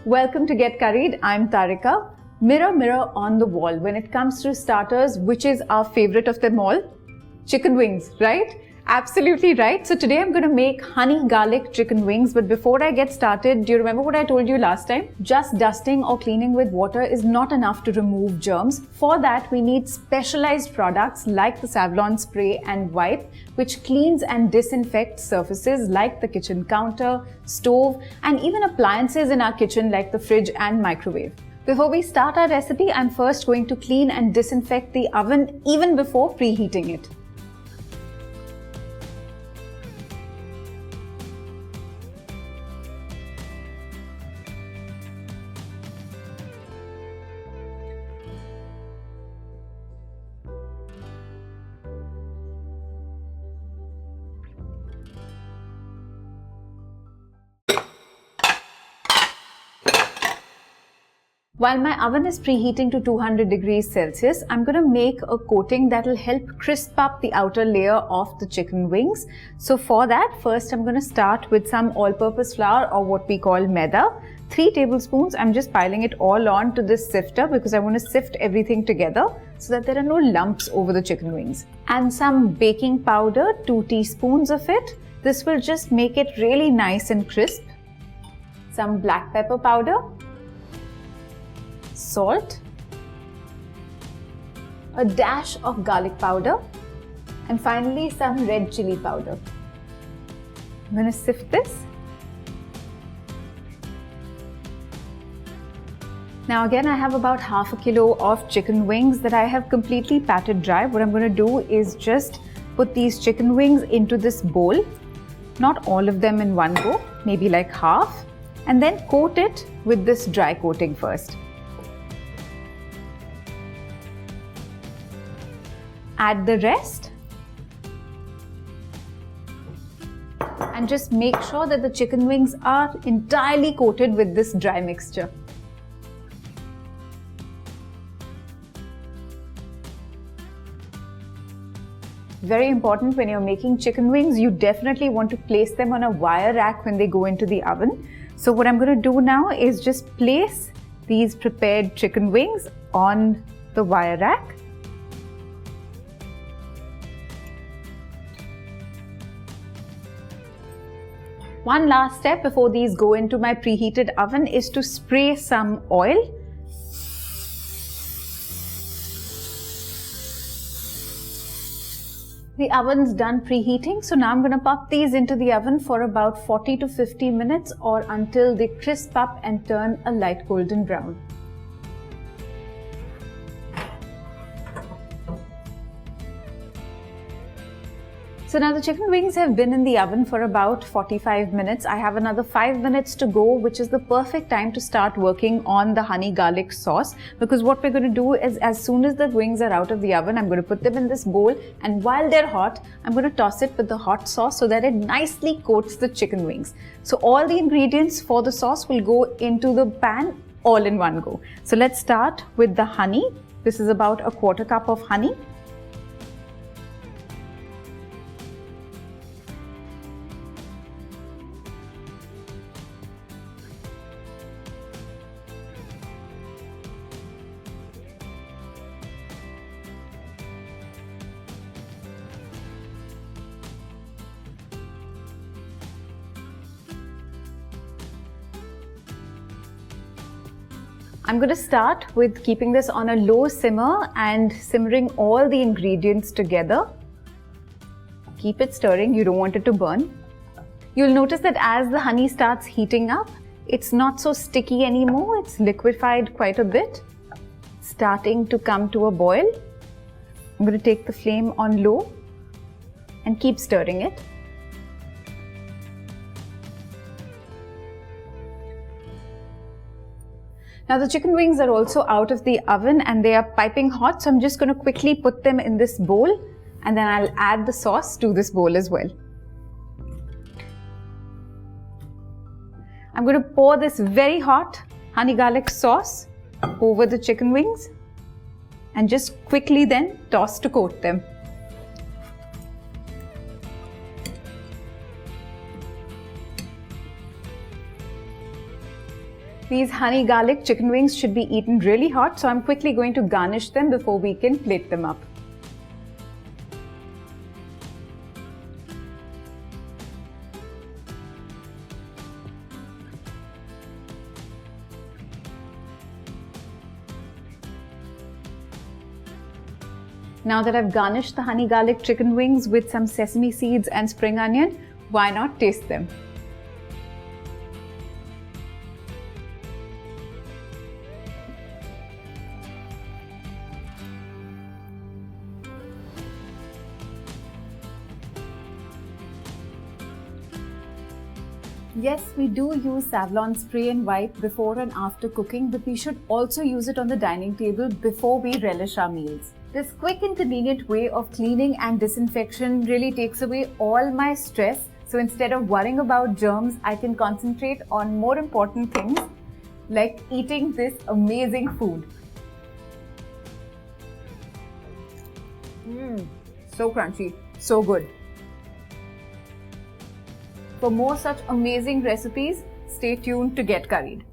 Welcome to Get Curried. I'm Tarika. Mirror, mirror on the wall. When it comes to starters, which is our favorite of them all? Chicken wings, right? Absolutely right. So today I'm going to make honey garlic chicken wings. But before I get started, do you remember what I told you last time? Just dusting or cleaning with water is not enough to remove germs. For that, we need specialized products like the Savlon spray and wipe, which cleans and disinfects surfaces like the kitchen counter, stove, and even appliances in our kitchen like the fridge and microwave. Before we start our recipe, I'm first going to clean and disinfect the oven even before preheating it. While my oven is preheating to 200 degrees Celsius, I'm going to make a coating that will help crisp up the outer layer of the chicken wings. So for that, first I'm going to start with some all-purpose flour, or what we call Maida. 3 tablespoons. I'm just piling it all on to this sifter because I want to sift everything together so that there are no lumps over the chicken wings. And some baking powder, 2 teaspoons of it. This will just make it really nice and crisp. Some black pepper powder, salt, a dash of garlic powder, and finally some red chilli powder. I'm going to sift this. Now again, I have about half a kilo of chicken wings that I have completely patted dry. What I'm going to do is just put these chicken wings into this bowl, not all of them in one go, maybe like half, and then coat it with this dry coating first. Add the rest and just make sure that the chicken wings are entirely coated with this dry mixture. Very important, when you're making chicken wings, you definitely want to place them on a wire rack when they go into the oven. So what I'm going to do now is just place these prepared chicken wings on the wire rack. One last step before these go into my preheated oven is to spray some oil. The oven's done preheating, so now I'm going to pop these into the oven for about 40 to 50 minutes or until they crisp up and turn a light golden brown. So now the chicken wings have been in the oven for about 45 minutes. I have another 5 minutes to go, which is the perfect time to start working on the honey garlic sauce, because what we're going to do is, as soon as the wings are out of the oven, I'm going to put them in this bowl, and while they're hot, I'm going to toss it with the hot sauce so that it nicely coats the chicken wings. So all the ingredients for the sauce will go into the pan all in one go. So let's start with the honey. This is about a 1/4 cup of honey. I'm going to start with keeping this on a low simmer and simmering all the ingredients together. Keep it stirring, you don't want it to burn. You'll notice that as the honey starts heating up, it's not so sticky anymore, it's liquefied quite a bit, starting to come to a boil. I'm going to take the flame on low and keep stirring it. Now the chicken wings are also out of the oven and they are piping hot, so I'm just going to quickly put them in this bowl and then I'll add the sauce to this bowl as well. I'm going to pour this very hot honey garlic sauce over the chicken wings and just quickly then toss to coat them. These honey garlic chicken wings should be eaten really hot, so I'm quickly going to garnish them before we can plate them up. Now that I've garnished the honey garlic chicken wings with some sesame seeds and spring onion, why not taste them? Yes, we do use Savlon spray and wipe before and after cooking, but we should also use it on the dining table before we relish our meals. This quick and convenient way of cleaning and disinfection really takes away all my stress. So instead of worrying about germs, I can concentrate on more important things like eating this amazing food. So crunchy, so good. For more such amazing recipes, stay tuned to Get Curried.